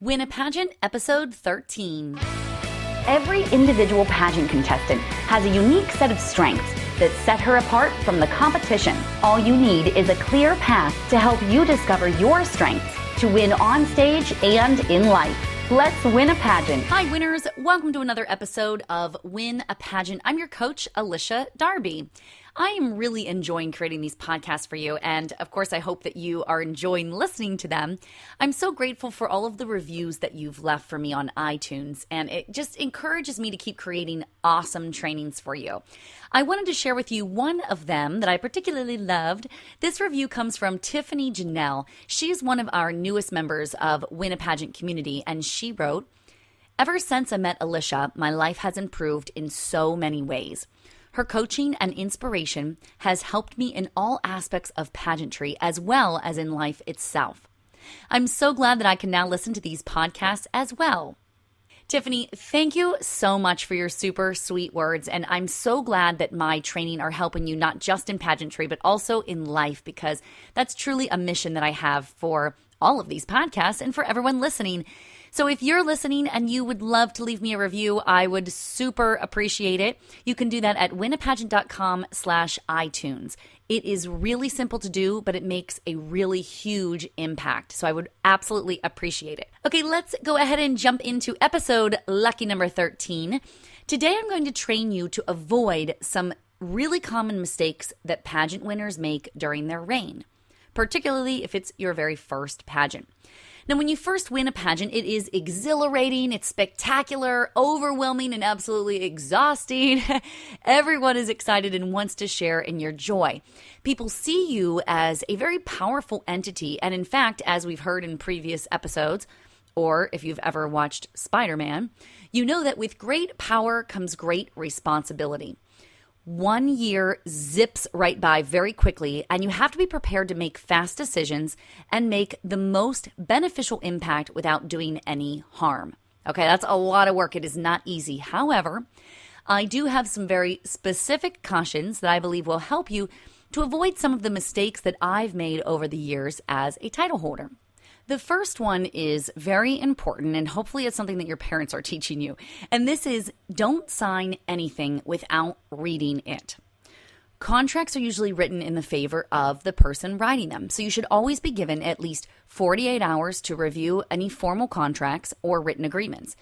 Win a Pageant, Episode 13. Every individual pageant contestant has a unique set of strengths that set her apart from the competition. All you need is a clear path to help you discover your strengths to win on stage and in life. Let's win a pageant. Hi, winners. Welcome to another episode of Win a Pageant. I'm your coach, Alycia Darby. I am really enjoying creating these podcasts for you, and of course, I hope that you are enjoying listening to them. I'm so grateful for all of the reviews that you've left for me on iTunes, and it just encourages me to keep creating awesome trainings for you. I wanted to share with you one of them that I particularly loved. This review comes from Tiffany Janelle. She is one of our newest members of Win a Pageant community, and she wrote, "Ever since I met Alycia, my life has improved in so many ways. Her coaching and inspiration has helped me in all aspects of pageantry as well as in life itself. I'm so glad that I can now listen to these podcasts as well." Tiffany, thank you so much for your super sweet words, and I'm so glad that my training are helping you not just in pageantry, but also in life, because that's truly a mission that I have for all of these podcasts and for everyone listening. So if you're listening and you would love to leave me a review, I would super appreciate it. You can do that at winapageant.com/iTunes. It is really simple to do, but it makes a really huge impact. So I would absolutely appreciate it. Okay, let's go ahead and jump into episode lucky number 13. Today I'm going to train you to avoid some really common mistakes that pageant winners make during their reign, particularly if it's your very first pageant. Now, when you first win a pageant, it is exhilarating, it's spectacular, overwhelming, and absolutely exhausting. Everyone is excited and wants to share in your joy. People see you as a very powerful entity, and in fact, as we've heard in previous episodes, or if you've ever watched Spider-Man, you know that with great power comes great responsibility. 1 year zips right by very quickly, and you have to be prepared to make fast decisions and make the most beneficial impact without doing any harm. Okay, that's a lot of work. It is not easy. However, I do have some very specific cautions that I believe will help you to avoid some of the mistakes that I've made over the years as a title holder. The first one is very important, and hopefully it's something that your parents are teaching you. And this is, don't sign anything without reading it. Contracts are usually written in the favor of the person writing them. So you should always be given at least 48 hours to review any formal contracts or written agreements.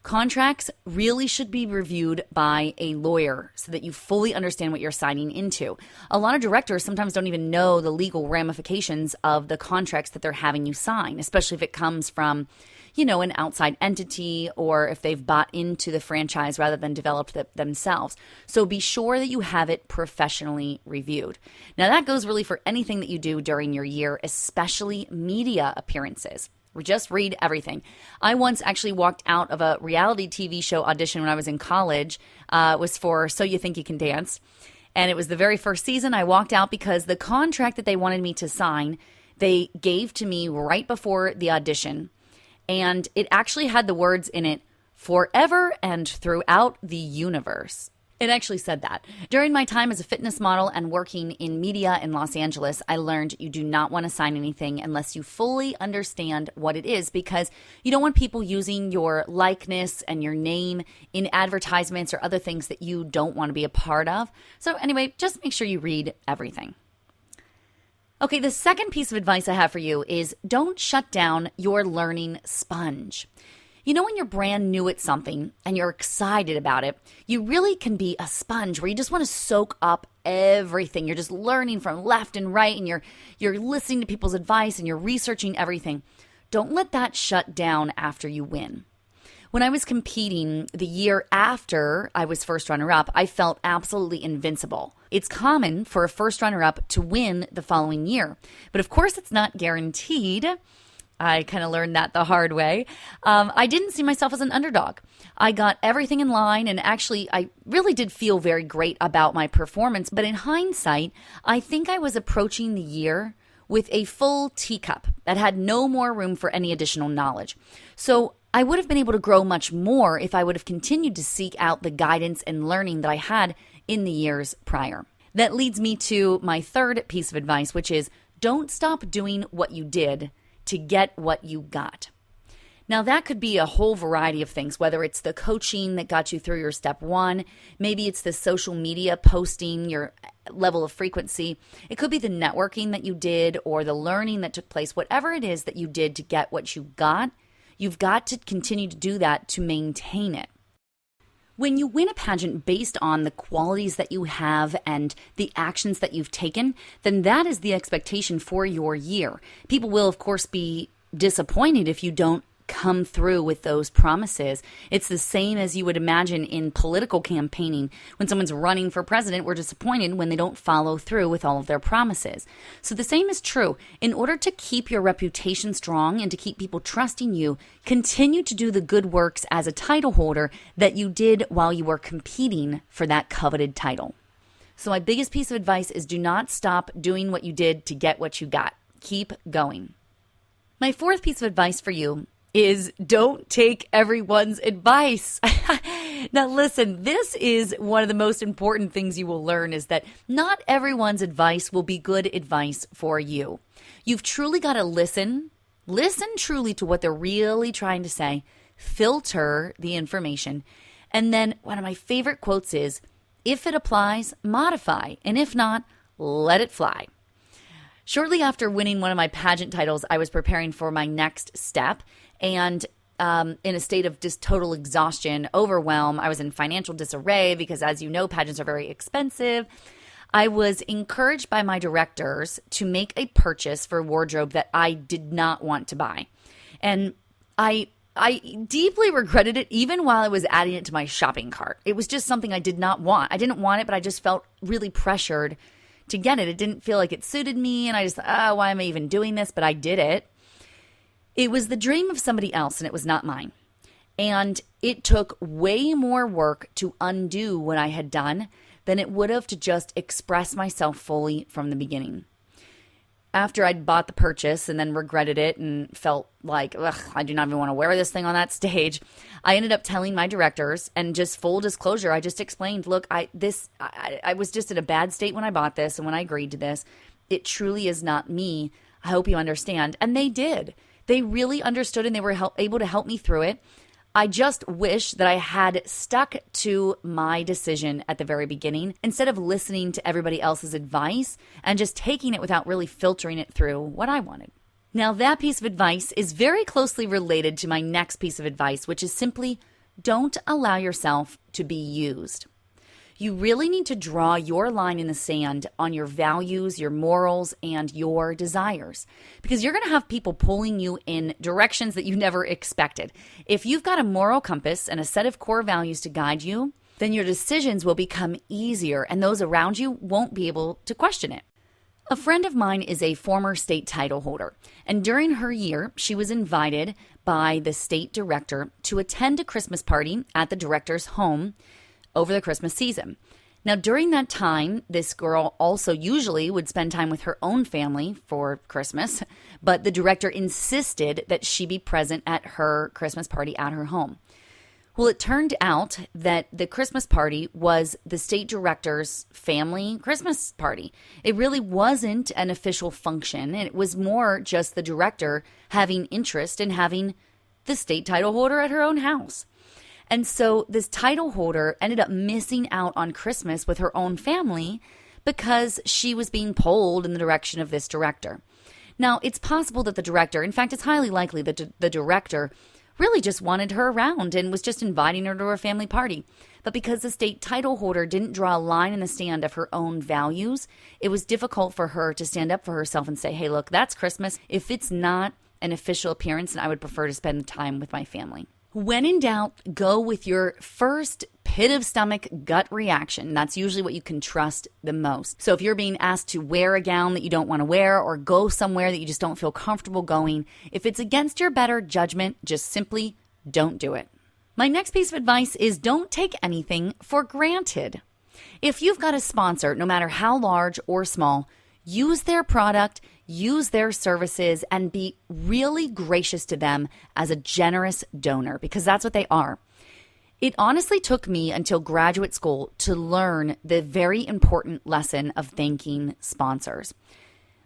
Contracts really should be reviewed by a lawyer so that you fully understand what you're signing into. A lot of directors sometimes don't even know the legal ramifications of the contracts that they're having you sign, especially if it comes from, an outside entity or if they've bought into the franchise rather than developed it themselves. So be sure that you have it professionally reviewed. Now that goes really for anything that you do during your year, especially media appearances. Just read everything. I once actually walked out of a reality TV show audition when I was in college. It was for So You Think You Can Dance. And it was the very first season. I walked out because the contract that they wanted me to sign, they gave to me right before the audition. And it actually had the words in it, "forever and throughout the universe." It actually said that. During my time as a fitness model and working in media in Los Angeles, I learned you do not want to sign anything unless you fully understand what it is, because you don't want people using your likeness and your name in advertisements or other things that you don't want to be a part of. So anyway, just make sure you read everything. Okay, the second piece of advice I have for you is don't shut down your learning sponge. When you're brand new at something and you're excited about it, you really can be a sponge where you just want to soak up everything. You're just learning from left and right, and you're listening to people's advice and you're researching everything. Don't let that shut down after you win. When I was competing the year after I was first runner-up, I felt absolutely invincible. It's common for a first runner-up to win the following year, but of course it's not guaranteed. I kind of learned that the hard way. I didn't see myself as an underdog. I got everything in line, and actually I really did feel very great about my performance. But in hindsight, I think I was approaching the year with a full teacup that had no more room for any additional knowledge. So I would have been able to grow much more if I would have continued to seek out the guidance and learning that I had in the years prior. That leads me to my third piece of advice, which is don't stop doing what you did to get what you got. Now, that could be a whole variety of things, whether it's the coaching that got you through your step one, maybe it's the social media posting, your level of frequency. It could be the networking that you did or the learning that took place. Whatever it is that you did to get what you got, you've got to continue to do that to maintain it. When you win a pageant based on the qualities that you have and the actions that you've taken, then that is the expectation for your year. People will, of course, be disappointed if you don't come through with those promises. It's the same as you would imagine in political campaigning. When someone's running for president, we're disappointed when they don't follow through with all of their promises. So the same is true. In order to keep your reputation strong and to keep people trusting you, continue to do the good works as a title holder that you did while you were competing for that coveted title. So my biggest piece of advice is do not stop doing what you did to get what you got. Keep going. My fourth piece of advice for you is don't take everyone's advice. Now listen, this is one of the most important things you will learn is that not everyone's advice will be good advice for you. You've truly got to listen truly to what they're really trying to say, filter the information, and then one of my favorite quotes is, if it applies, modify, and if not, let it fly. Shortly after winning one of my pageant titles, I was preparing for my next step and in a state of just total exhaustion, overwhelm. I was in financial disarray because, as you know, pageants are very expensive. I was encouraged by my directors to make a purchase for wardrobe that I did not want to buy. And I deeply regretted it even while I was adding it to my shopping cart. It was just something I did not want. I didn't want it, but I just felt really pressured to get it. It didn't feel like it suited me, and I just thought, why am I even doing this? But I did it. It was the dream of somebody else, and it was not mine. And it took way more work to undo what I had done than it would have to just express myself fully from the beginning. After I'd bought the purchase and then regretted it and felt like, I do not even want to wear this thing on that stage, I ended up telling my directors, and just full disclosure, I just explained, look, I was just in a bad state when I bought this and when I agreed to this. It truly is not me. I hope you understand. And they did. They really understood, and they were able to help me through it. I just wish that I had stuck to my decision at the very beginning instead of listening to everybody else's advice and just taking it without really filtering it through what I wanted. Now, that piece of advice is very closely related to my next piece of advice, which is simply don't allow yourself to be used. You really need to draw your line in the sand on your values, your morals, and your desires, because you're going to have people pulling you in directions that you never expected. If you've got a moral compass and a set of core values to guide you, then your decisions will become easier and those around you won't be able to question it. A friend of mine is a former state title holder, and during her year, she was invited by the state director to attend a Christmas party at the director's home over the Christmas season. Now, during that time, this girl also usually would spend time with her own family for Christmas, but the director insisted that she be present at her Christmas party at her home. Well, it turned out that the Christmas party was the state director's family Christmas party. It really wasn't an official function. It was more just the director having interest in having the state title holder at her own house. And so this title holder ended up missing out on Christmas with her own family because she was being pulled in the direction of this director. Now, it's possible that the director, in fact, it's highly likely that the director really just wanted her around and was just inviting her to her family party. But because the state title holder didn't draw a line in the sand of her own values, it was difficult for her to stand up for herself and say, hey, look, that's Christmas. If it's not an official appearance, then I would prefer to spend the time with my family. When in doubt, go with your first pit of stomach gut reaction. That's usually what you can trust the most. So if you're being asked to wear a gown that you don't want to wear or go somewhere that you just don't feel comfortable going, if it's against your better judgment, just simply don't do it. My next piece of advice is don't take anything for granted. If you've got a sponsor, no matter how large or small, use their product, use their services, and be really gracious to them as a generous donor, because that's what they are. It honestly took me until graduate school to learn the very important lesson of thanking sponsors.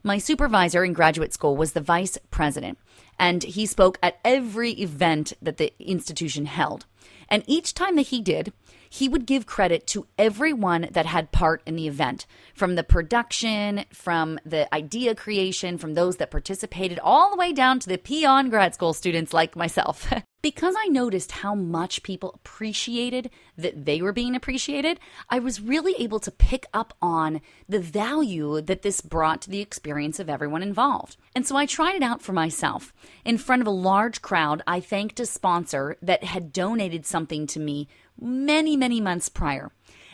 My supervisor in graduate school was the vice president, and he spoke at every event that the institution held. And each time that he did, he would give credit to everyone that had part in the event, from the production, from the idea creation, from those that participated, all the way down to the peon grad school students like myself. Because I noticed how much people appreciated that they were being appreciated, I was really able to pick up on the value that this brought to the experience of everyone involved. And so I tried it out for myself. In front of a large crowd, I thanked a sponsor that had donated something to me many, many months prior.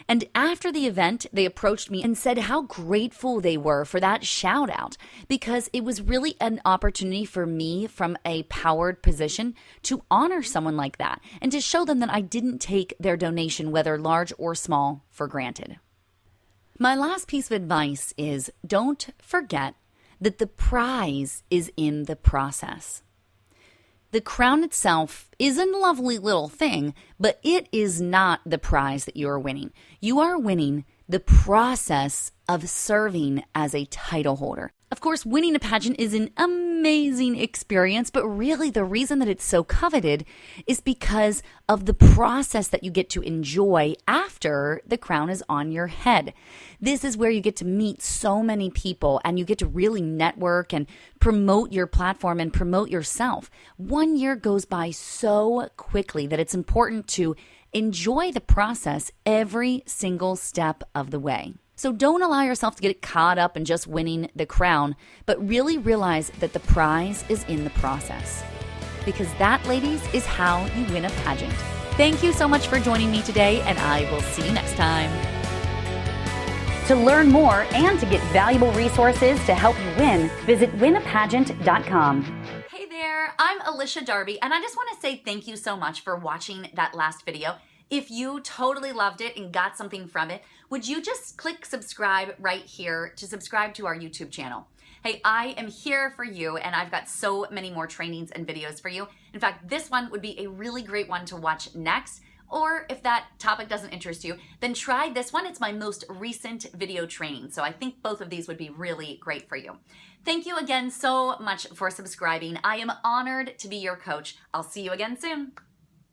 And after the event, they approached me and said how grateful they were for that shout out, because it was really an opportunity for me from a powered position to honor someone like that and to show them that I didn't take their donation, whether large or small, for granted. My last piece of advice is don't forget that the prize is in the process. The crown itself is a lovely little thing, but it is not the prize that you are winning. You are winning the process of serving as a title holder. Of course, winning a pageant is an amazing experience, but really the reason that it's so coveted is because of the process that you get to enjoy after the crown is on your head. This is where you get to meet so many people and you get to really network and promote your platform and promote yourself. 1 year goes by so quickly that it's important to enjoy the process every single step of the way. So don't allow yourself to get caught up in just winning the crown, but really realize that the prize is in the process. Because that, ladies, is how you win a pageant. Thank you so much for joining me today, and I will see you next time. To learn more and to get valuable resources to help you win, visit winapageant.com. Hey there, I'm Alycia Darby, and I just want to say thank you so much for watching that last video. If you totally loved it and got something from it, would you just click subscribe right here to subscribe to our YouTube channel? Hey, I am here for you, and I've got so many more trainings and videos for you. In fact, this one would be a really great one to watch next. Or if that topic doesn't interest you, then try this one. It's my most recent video training. So I think both of these would be really great for you. Thank you again so much for subscribing. I am honored to be your coach. I'll see you again soon.